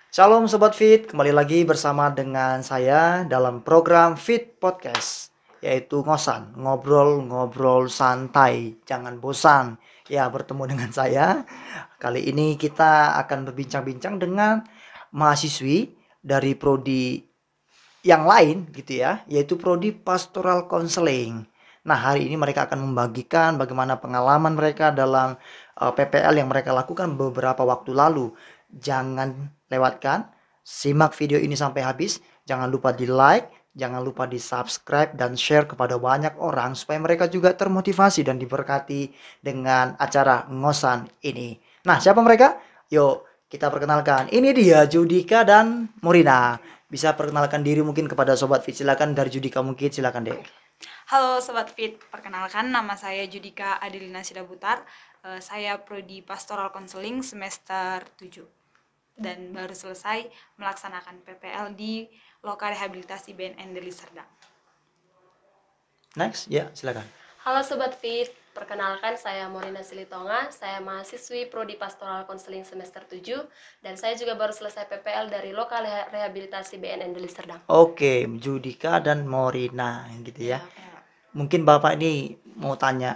Shalom Sobat Fit, kembali lagi bersama dengan saya dalam program Fit Podcast, yaitu ngosan, ngobrol-ngobrol santai, jangan bosan. Ya, bertemu dengan saya. Kali ini kita akan berbincang-bincang dengan mahasiswi dari prodi yang lain gitu ya, yaitu prodi Pastoral Counseling. Nah, hari ini mereka akan membagikan bagaimana pengalaman mereka dalam PPL yang mereka lakukan beberapa waktu lalu. Jangan lewatkan, simak video ini sampai habis. Jangan lupa di like, jangan lupa di subscribe dan share kepada banyak orang supaya mereka juga termotivasi dan diberkati dengan acara ngosan ini. Nah, siapa mereka? Yuk kita perkenalkan. Ini dia Judika dan Morina. Bisa perkenalkan diri mungkin kepada Sobat Fit. Silakan dari Judika mungkin, silakan deh. Halo Sobat Fit, perkenalkan nama saya Judika Adelina Sidabutar. Saya prodi Pastoral Counseling semester 7 dan baru selesai melaksanakan PPL di Loka Rehabilitasi BNN Deli Serdang. Next, ya silakan. Halo Sobat Fit, perkenalkan saya Morina Silitonga, saya mahasiswi Prodi Pastoral Counseling semester 7 dan saya juga baru selesai PPL dari Lokal Rehabilitasi BNN Deli Serdang. Oke, Judika dan Morina gitu ya. Mungkin Bapak ini mau tanya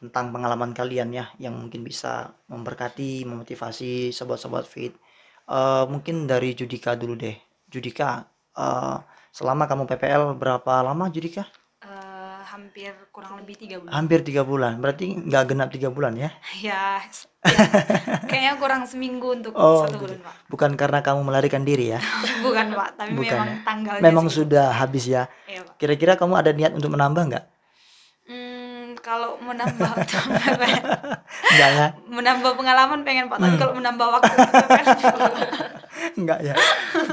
tentang pengalaman kalian ya, yang mungkin bisa memberkati, memotivasi sobat-sobat Fit. Mungkin dari Judika dulu deh. Judika, selama kamu PPL berapa lama Judika? Hampir kurang lebih 3 bulan. Hampir 3 bulan, berarti nggak genap 3 bulan ya? Ya, kayaknya kurang seminggu untuk 1 bulan Pak. Bukan karena kamu melarikan diri ya? Bukan Pak, tapi Bukan, memang ya? tanggalnya Memang sih. sudah habis ya? Iya Pak. Kira-kira kamu ada niat untuk menambah nggak? Kalau menambah Enggak ya? menambah pengalaman pengen Pak, tapi kalau menambah waktu PPL Enggak ya.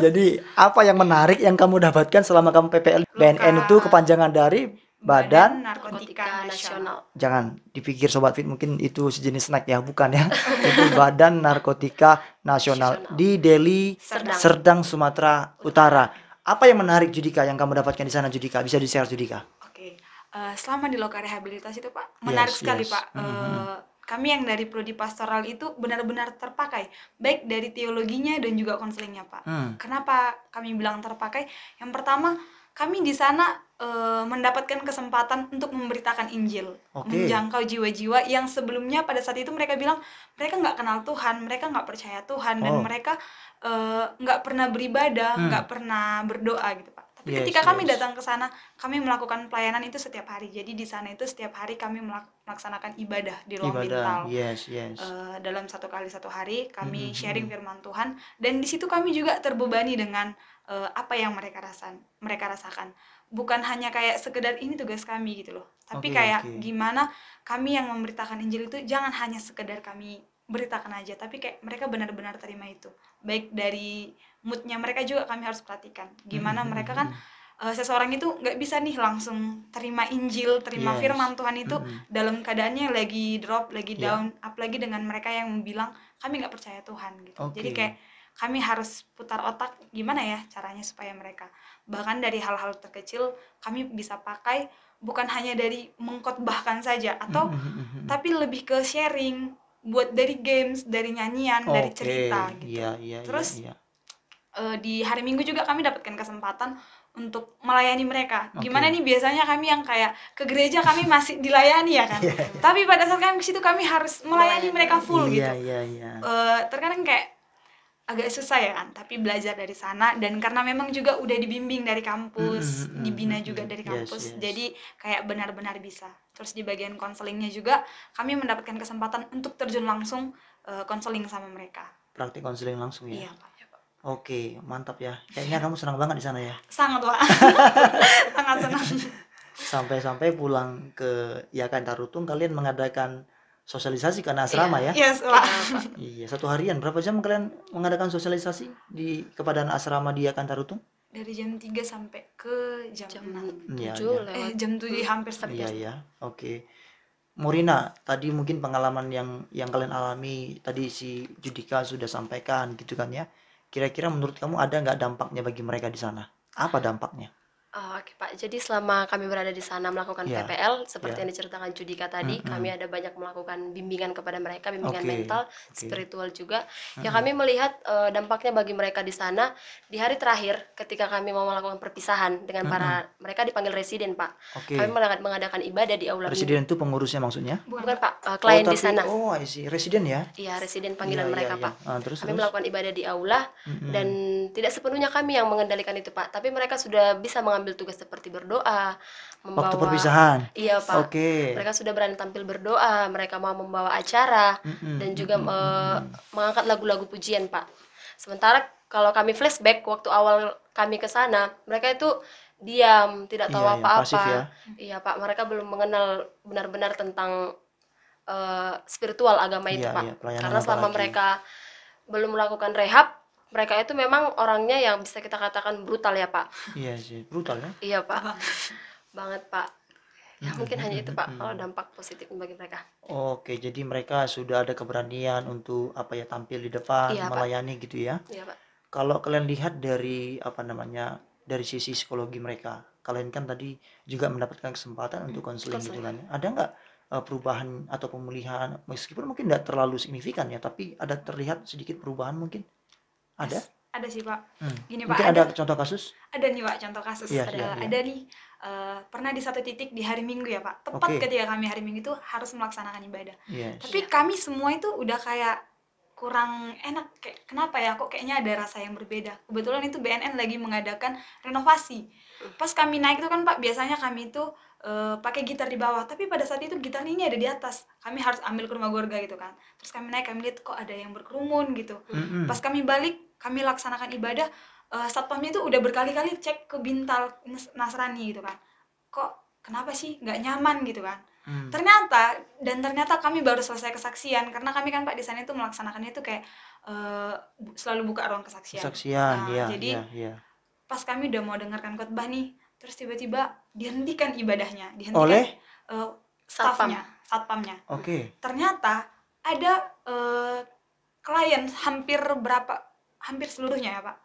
Jadi apa yang menarik yang kamu dapatkan selama kamu PPL BNN itu kepanjangan dari Badan Narkotika Nasional. Jangan dipikir Sobat Fit mungkin itu sejenis snack ya, bukan ya. Itu Badan Narkotika Nasional di Deli Serdang, Sumatera Utara. Apa yang menarik Judika yang kamu dapatkan di sana Judika? Bisa di-share Judika? Oke. Selama di Loka Rehabilitasi itu Pak, menarik sekali Pak. Kami yang dari prodi pastoral itu benar-benar terpakai, baik dari teologinya dan juga konselingnya Pak. Kenapa kami bilang terpakai? Yang pertama, kami di sana mendapatkan kesempatan untuk memberitakan Injil, menjangkau jiwa-jiwa yang sebelumnya pada saat itu mereka bilang mereka nggak kenal Tuhan, mereka nggak percaya Tuhan, dan mereka nggak pernah beribadah, nggak pernah berdoa gitu Pak. Tapi ketika kami datang ke sana, kami melakukan pelayanan itu setiap hari. Jadi di sana itu setiap hari kami melaksanakan ibadah di ruang Bintal. Dalam 1 kali 1 hari kami sharing firman Tuhan, dan di situ kami juga terbebani dengan apa yang mereka rasakan. Bukan hanya kayak sekedar ini tugas kami gitu loh. Tapi gimana kami yang memberitakan Injil itu jangan hanya sekedar kami beritakan aja, tapi kayak mereka benar-benar terima itu. Baik dari moodnya mereka juga kami harus perhatikan. Gimana mereka kan seseorang itu nggak bisa nih langsung terima Injil, terima firman Tuhan itu dalam keadaannya lagi drop, lagi down, apalagi dengan mereka yang bilang kami nggak percaya Tuhan gitu. Jadi kayak kami harus putar otak gimana ya caranya supaya mereka, bahkan dari hal-hal terkecil kami bisa pakai, bukan hanya dari mengkhotbahkan saja atau tapi lebih ke sharing, buat dari games, dari nyanyian, dari cerita gitu. Terus di hari Minggu juga kami dapatkan kesempatan untuk melayani mereka. Gimana nih biasanya kami yang kayak ke gereja kami masih dilayani ya kan. Tapi pada saat kami ke situ kami harus melayani mereka full gitu. Terkadang kayak agak susah ya kan, tapi belajar dari sana, dan karena memang juga udah dibimbing dari kampus, dibina juga dari kampus, jadi kayak benar-benar bisa. Terus di bagian konselingnya juga kami mendapatkan kesempatan untuk terjun langsung konseling sama mereka. Praktik konseling langsung ya? Iya Pak. Oke, mantap ya. Kayaknya kamu senang banget di sana ya? Sangat Pak. Sangat senang. Sampai-sampai pulang ke Yakan Tarutung kalian mengadakan sosialisasi karena asrama ya? Yes, Pak. Iya, 1 harian berapa jam kalian mengadakan sosialisasi kepada asrama di Yakan Tarutung? Dari jam 3 sampai ke jam 6. 7 jam 7 hampir sampai. Iya. Oke. Morina, tadi mungkin pengalaman yang kalian alami tadi si Judika sudah sampaikan gitu kan ya. Kira-kira menurut kamu ada nggak dampaknya bagi mereka di sana? Apa dampaknya? Oke Pak, jadi selama kami berada di sana melakukan Ya, PPL, seperti ya. yang diceritakan Judika tadi, kami ada banyak melakukan bimbingan kepada mereka, bimbingan Oke, mental, oke. spiritual juga. Ya kami melihat dampaknya bagi mereka di sana di hari terakhir ketika kami mau melakukan perpisahan dengan mereka dipanggil residen Pak. Oke. Kami mengadakan ibadah di aula Residen itu pengurusnya maksudnya? Bukan Pak, klien di sana. Oh, I see. Residen ya? Iya, residen panggilan Iya, mereka iya, Pak. iya. Terus, Kami melakukan ibadah di aula dan tidak sepenuhnya kami yang mengendalikan itu Pak, tapi mereka sudah bisa mengambil tugas seperti berdoa, waktu membawa. perpisahan. Iya Pak. Oke. Mereka sudah berani tampil berdoa, mereka mau membawa acara dan juga mengangkat lagu-lagu pujian Pak. Sementara kalau kami flashback waktu awal kami ke sana, mereka itu diam, tidak tahu Iya, apa-apa. pasif ya. Iya Pak, mereka belum mengenal benar-benar tentang spiritual agama itu Iya, Pak. iya, pelayanan Karena selama apalagi. mereka belum melakukan rehab, mereka itu memang orangnya yang bisa kita katakan brutal ya Pak. Iya sih, brutal ya. Iya Pak, banget Pak. Ya mungkin hanya itu Pak kalau dampak positif bagi mereka. Oke, jadi mereka sudah ada keberanian untuk tampil di depan, Iya, Pak. melayani gitu ya. Iya Pak. Kalau kalian lihat dari dari sisi psikologi mereka, kalian kan tadi juga mendapatkan kesempatan untuk konseling gitu kan. Ada nggak perubahan atau pemulihan, meskipun mungkin tidak terlalu signifikan ya, tapi ada terlihat sedikit perubahan mungkin? Ada? Ada sih Pak. Gini Mungkin Pak, ada contoh kasus? ada nih Pak contoh kasus. Iya, iya. Ada nih pernah di satu titik di hari Minggu ya Pak. Tepat Oke. ketika kami hari Minggu itu harus melaksanakan ibadah. Yes. Tapi kami semua itu udah kayak kurang enak, kayak kenapa ya kok kayaknya ada rasa yang berbeda. Kebetulan itu BNN lagi mengadakan renovasi. Pas kami naik itu kan Pak, biasanya kami itu pakai gitar di bawah, tapi pada saat itu gitarnya ini ada di atas. Kami harus ambil ke rumah keluarga gitu kan. Terus kami naik, kami lihat kok ada yang berkerumun gitu. Pas kami balik, kami laksanakan ibadah, satpamnya itu udah berkali-kali cek ke bintal Nasrani gitu kan. Kok kenapa sih nggak nyaman gitu kan. Ternyata kami baru selesai kesaksian, karena kami kan Pak di sana itu melaksanakannya itu kayak selalu buka ruang kesaksian. Kesaksian, Jadi pas kami udah mau dengarkan khotbah nih, terus tiba-tiba dihentikan ibadahnya, oleh satpamnya. Oke. Ternyata ada klien hampir seluruhnya ya Pak,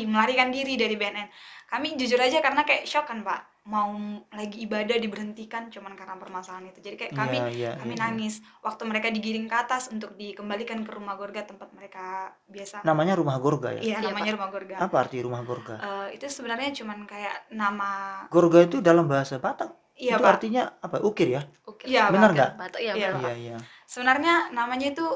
melarikan diri dari BNN. Kami jujur aja karena kayak shock kan Pak, mau lagi ibadah diberhentikan cuman karena permasalahan itu. Jadi kayak kami nangis waktu mereka digiring ke atas untuk dikembalikan ke rumah Gorga, tempat mereka biasa. Namanya rumah Gorga ya? Iya, namanya rumah Gorga. Apa arti rumah Gorga? Itu sebenarnya cuman kayak nama. Gorga itu dalam bahasa Batak. Iya, itu Pak. artinya apa? Ukir ya? Ukir. Iya, benar nggak? Iya. Sebenarnya namanya itu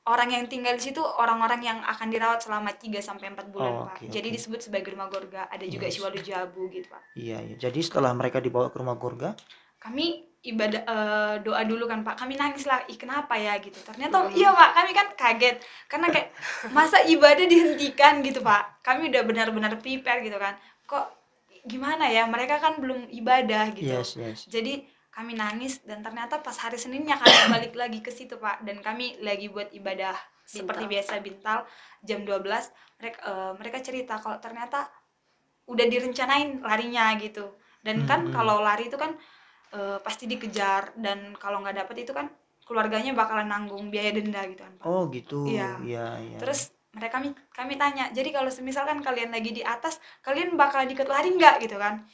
orang yang tinggal di situ, orang-orang yang akan dirawat selama 3-4 bulan, Pak. Jadi disebut sebagai rumah Gorga. Ada juga Siwalu Jabu gitu, Pak. Iya. Jadi setelah mereka dibawa ke rumah Gorga, kami ibadah doa dulu kan Pak. Kami nangis lah, kenapa ya gitu. Ternyata iya Pak, kami kan kaget karena kayak masa ibadah dihentikan gitu Pak. Kami udah benar-benar prepare gitu kan. Kok gimana ya, mereka kan belum ibadah gitu. Yes. Jadi kami nangis, dan ternyata pas hari Seninnya kami balik lagi ke situ Pak, dan kami lagi buat ibadah seperti biasa bintal jam 12. Mereka cerita kalau ternyata udah direncanain larinya gitu. Dan kan kalau lari itu kan pasti dikejar, dan kalau nggak dapet itu kan keluarganya bakalan nanggung biaya denda gitu kan Pak. Oh gitu. Iya. Iya. Terus kami tanya, jadi kalau misalkan kalian lagi di atas, kalian bakal ikut lari nggak gitu kan?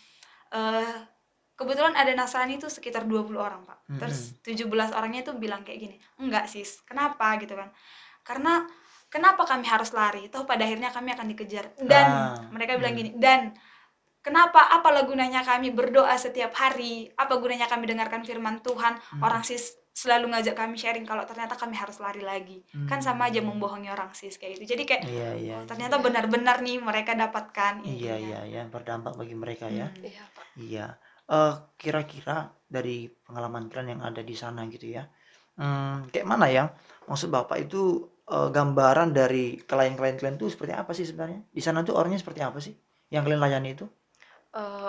Kebetulan ada Nasrani itu sekitar 20 orang Pak. Terus 17 orangnya itu bilang kayak gini, enggak sis, kenapa gitu kan? Karena kenapa kami harus lari? Toh pada akhirnya kami akan dikejar. Dan mereka bilang gini, dan kenapa, apalah gunanya kami berdoa setiap hari? Apa gunanya kami dengarkan firman Tuhan? Orang sis selalu ngajak kami sharing kalau ternyata kami harus lari lagi. Kan sama aja membohongi orang sis kayak gitu. Jadi kayak ternyata benar-benar nih mereka dapatkan. Iya, berdampak bagi mereka ya. Iya, Pak. Iya. Kira-kira dari pengalaman kalian yang ada di sana gitu ya, kayak mana ya? Maksud Bapak itu gambaran dari klien-klien itu seperti apa sih sebenarnya? Di sana tuh orangnya seperti apa sih yang kalian layani itu?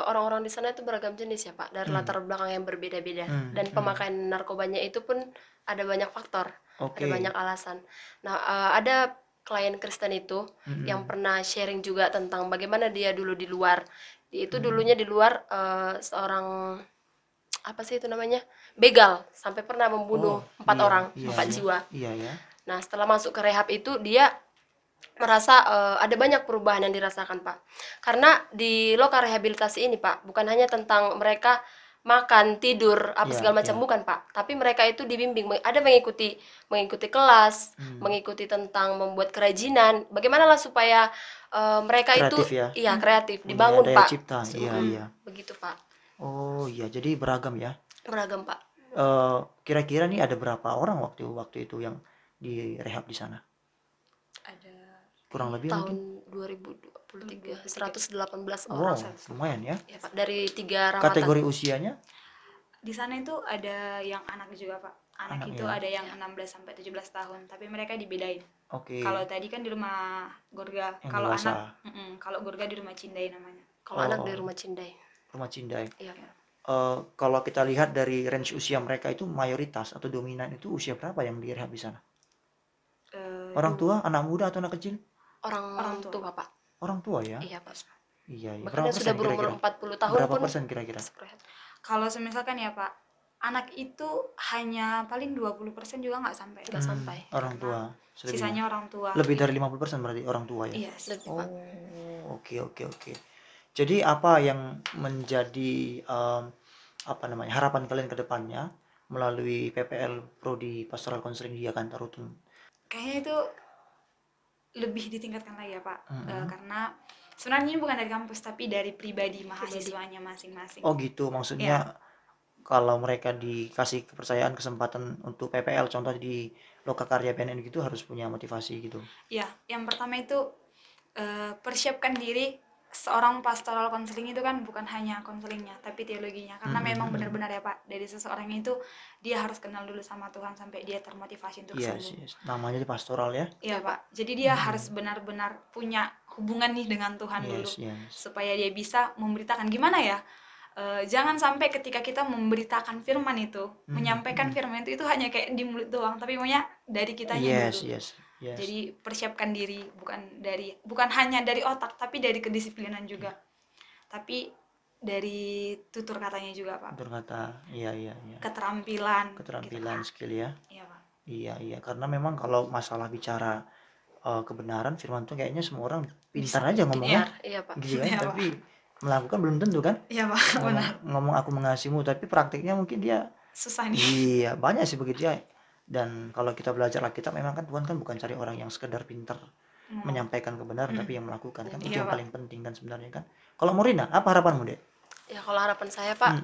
Orang-orang di sana itu beragam jenis ya Pak, dari latar belakang yang berbeda-beda, dan pemakaian narkobanya itu pun ada banyak faktor, ada banyak alasan. Nah, ada klien Kristen itu yang pernah sharing juga tentang bagaimana dia dulu di luar. Dia itu dulunya di luar seorang apa sih itu namanya, begal, sampai pernah membunuh 4 orang, 4 jiwa. Iya. Nah, setelah masuk ke rehab itu dia merasa ada banyak perubahan yang dirasakan, Pak. Karena di lokal rehabilitasi ini, Pak, bukan hanya tentang mereka makan, tidur, apa segala macam, bukan, Pak. Tapi mereka itu dibimbing, ada mengikuti kelas, mengikuti tentang membuat kerajinan. Bagaimanalah supaya mereka Kreatif itu ya. Kreatif, Punya dibangun, daya Pak. cipta. Iya. Begitu, Pak. Oh iya, jadi beragam ya. Beragam, Pak. Kira-kira nih ada berapa orang waktu itu yang direhab di sana? Ada Kurang lebih tahun mungkin 2023 118 wow, orang. lumayan ya. Ya, Pak, dari 3 rawatan. Kategori usianya? Di sana itu ada yang anak juga, Pak. Anak itu ya. ada yang 16 sampai 17 tahun, tapi mereka dibedain. Oke. Kalau tadi kan di rumah Gorga, Yang kalau dewasa. anak, kalau Gorga di rumah Cindai namanya. Kalau anak di rumah Cindai. Rumah Cindai. Iya. Kalau kita lihat dari range usia mereka itu mayoritas atau dominan itu usia berapa yang direhab di sana? Orang tua, anak muda atau anak kecil? Orang tua, Pak. Orang tua ya? Iya, Pak. Iya. Bahkan yang sudah berumur 40 tahun berapa pun. persen kira-kira? Kalau misalkan ya, Pak, anak itu hanya paling 20% juga nggak sampai. Nggak sampai. Orang tua. Sisanya orang tua. Lebih dari 50% berarti orang tua ya? Iya, lebih, Pak. Oke. Jadi apa yang menjadi harapan kalian ke depannya melalui PPL Prodi Pastoral Counseling di Jakarta Rutun? Kayaknya itu lebih ditingkatkan lagi ya, Pak. Karena sebenarnya ini bukan dari kampus tapi dari pribadi mahasiswanya masing-masing. Oh gitu, maksudnya kalau mereka dikasih kepercayaan, kesempatan untuk PPL, contoh di Lokakarya PNN gitu, harus punya motivasi gitu. Iya, yang pertama itu persiapkan diri. Seorang pastoral konseling itu kan bukan hanya konselingnya tapi teologinya, karena memang benar-benar ya, Pak, dari seseorang itu dia harus kenal dulu sama Tuhan sampai dia termotivasi untuk sembuh. Yes. Namanya di pastoral ya. Iya, Pak, jadi dia harus benar-benar punya hubungan nih dengan Tuhan dulu. Supaya dia bisa memberitakan gimana ya, jangan sampai ketika kita memberitakan firman itu, menyampaikan firman itu hanya kayak di mulut doang, tapi maunya dari kitanya dulu. Yes. Jadi persiapkan diri bukan hanya dari otak tapi dari kedisiplinan juga. Tapi dari tutur katanya juga, Pak. Tutur kata. Iya. Keterampilan gitu, skill ya. Iya, Pak. Iya, karena memang kalau masalah bicara kebenaran firman Tuhan kayaknya semua orang pintar aja ngomongnya. Iya, Pak. Gitu kan, tapi melakukan belum tentu kan? Iya, Pak, benar. Ngomong aku mengasihimu tapi praktiknya mungkin dia susah nih. Iya, banyak sih begitu ya. Dan kalau kita belajar Alkitab, memang kan Tuhan kan bukan cari orang yang sekedar pintar menyampaikan kebenaran, tapi yang melakukan kan. Itu yang paling penting kan sebenarnya kan. Kalau Morina, apa harapanmu, Dek? Ya, kalau harapan saya, Pak,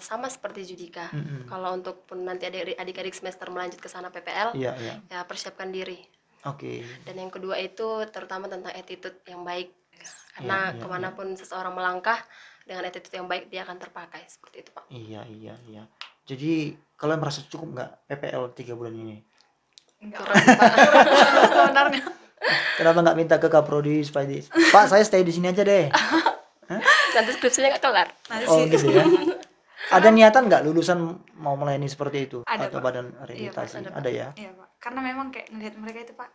sama seperti Judika. Kalau untuk pun nanti adik-adik semester melanjut ke sana PPL, ya persiapkan diri. Oke. Dan yang kedua itu terutama tentang attitude yang baik. Karena kemanapun seseorang melangkah dengan attitude yang baik, dia akan terpakai. Seperti itu, Pak. Iya. Jadi kalian merasa cukup nggak PPL 3 bulan ini? Enggak, Pak. Sebenarnya. Kenapa nggak minta ke Kaprodi supaya Pak, saya stay di sini aja deh. Nanti skripsinya nggak kelar. Oh gitu ya. Ada niatan nggak lulusan mau melayani seperti itu? Ada, atau Pak. badan rehabilitasi? Ada ya? Iya, Pak. Karena memang kayak ngelihat mereka itu, Pak,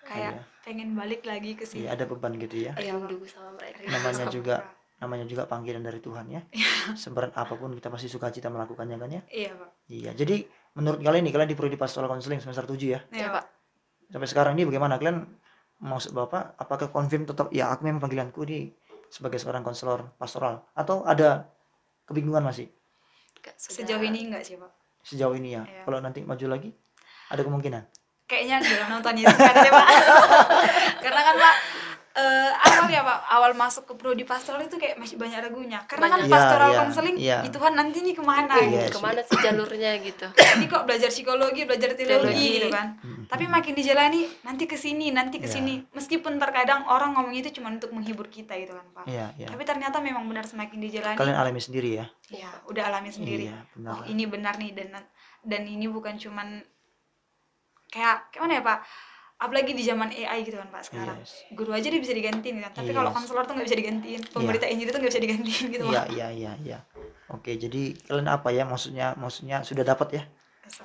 kayak pengen balik lagi ke sini. Iya, ada beban gitu ya. Rindu sama mereka. Namanya juga panggilan dari Tuhan ya. Seberat apapun kita pasti sukacita melakukannya kan ya. Iya, Pak. Iya, jadi menurut kalian nih, kalian di Prodi Pastoral Counseling semester 7 ya? Iya, Pak. Sampai sekarang ini bagaimana kalian, maksud Bapak, apakah confirm tetap ya aku memang panggilanku di sebagai seorang konselor pastoral, atau ada kebingungan masih? Sejauh ini enggak sih, Pak. Sejauh ini ya. Kalau nanti maju lagi ada kemungkinan? Kayaknya belum nonton itu kan ya, Pak. Karena kan, Pak, awal masuk ke prodi pastoral itu kayak masih banyak ragunya. Karena kan pastoral konseling itu kan nanti nih kemana? Kemana sih jalurnya gitu. Ini kok belajar psikologi, belajar teologi gitu kan. Tapi makin dijalani nanti ke sini. Meskipun terkadang orang ngomong itu cuma untuk menghibur kita gitu kan, Pak. Tapi ternyata memang benar semakin dijalani. Kalian alami sendiri ya? Iya, udah alami sendiri. Oh, ini benar nih, dan ini bukan cuman kayak mana ya, Pak? Apalagi di zaman AI gitu kan, Pak, sekarang. Guru aja dia bisa digantiin kan. Tapi kalau konselor tuh nggak bisa digantiin. Pemberita Injil itu nggak bisa digantiin gitu, Pak. Iya. Oke, jadi kalian apa ya? Maksudnya sudah dapat ya?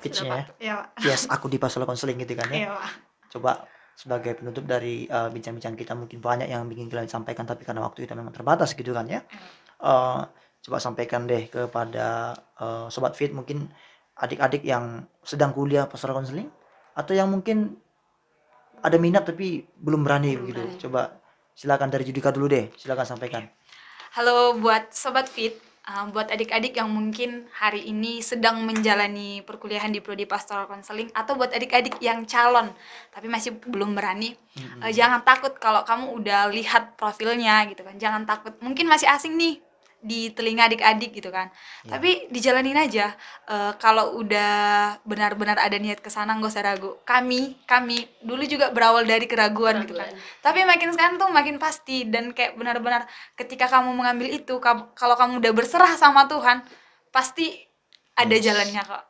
Pitch-nya ya? Iya, Pak. Yes, aku di pastoral counseling gitu kan ya? Iya, Pak. Coba sebagai penutup dari bincang-bincang kita, mungkin banyak yang ingin kalian sampaikan, tapi karena waktu kita memang terbatas gitu kan ya. Coba sampaikan deh kepada Sobat Fit, mungkin adik-adik yang sedang kuliah pastoral counseling, atau yang mungkin ada minat tapi belum berani begitu. Coba silakan dari Judika dulu deh, silakan sampaikan. Halo buat Sobat Fit, buat adik-adik yang mungkin hari ini sedang menjalani perkuliahan di Prodi Pastoral Counseling, atau buat adik-adik yang calon tapi masih belum berani, jangan takut kalau kamu udah lihat profilnya gitu kan, jangan takut, mungkin masih asing nih di telinga adik-adik gitu kan, tapi dijalanin aja. Kalau udah benar-benar ada niat ke sana, nggak usah ragu. Kami dulu juga berawal dari keraguan gitu kan, tapi makin sekarang tuh makin pasti, dan kayak benar-benar ketika kamu mengambil itu, kalau kamu udah berserah sama Tuhan, pasti ada jalannya kok.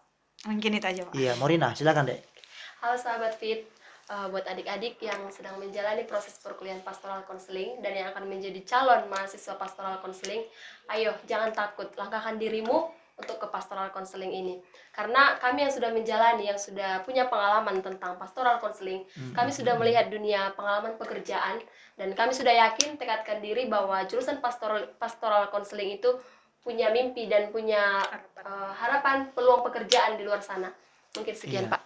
Mungkin itu aja, Pak. Iya, Morina, silakan deh. Halo sahabat Fit, buat adik-adik yang sedang menjalani proses perkuliahan pastoral counseling dan yang akan menjadi calon mahasiswa pastoral counseling, ayo jangan takut, langkahkan dirimu untuk ke pastoral counseling ini. Karena kami yang sudah menjalani, yang sudah punya pengalaman tentang pastoral counseling, kami sudah melihat dunia pengalaman pekerjaan, dan kami sudah yakin, tekadkan diri bahwa jurusan pastoral counseling itu punya mimpi dan punya harapan peluang pekerjaan di luar sana. Mungkin sekian, Pak.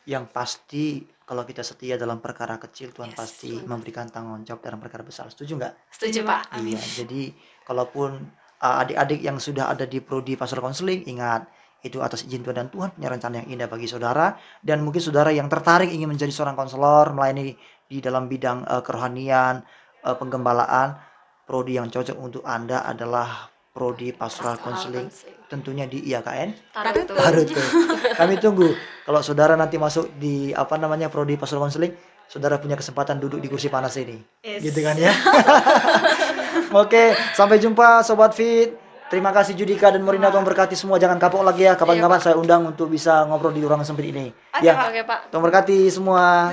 Yang pasti kalau kita setia dalam perkara kecil, Tuhan pasti memberikan tanggung jawab dalam perkara besar. Setuju nggak? Setuju, Pak. Amin. Iya, jadi kalaupun adik-adik yang sudah ada di Prodi Pastoral Counseling, ingat, itu atas izin Tuhan, dan Tuhan punya rencana yang indah bagi saudara. Dan mungkin saudara yang tertarik ingin menjadi seorang konselor, melayani di dalam bidang kerohanian, penggembalaan, Prodi yang cocok untuk Anda adalah Prodi Pastoral Counseling, tentunya di IAKN Tarutu. Kami tunggu kalau saudara nanti masuk di Prodi Pastoral Counseling, saudara punya kesempatan duduk di kursi panas ini. Gitu kan ya. Oke, sampai jumpa Sobat Fit. Terima kasih Judika dan Morina, Tuhan berkati semua. Jangan kapok lagi ya. Kapan-kapan saya undang untuk bisa ngobrol di ruangan sempit ini. Oke, Pak. Tuhan berkati semua.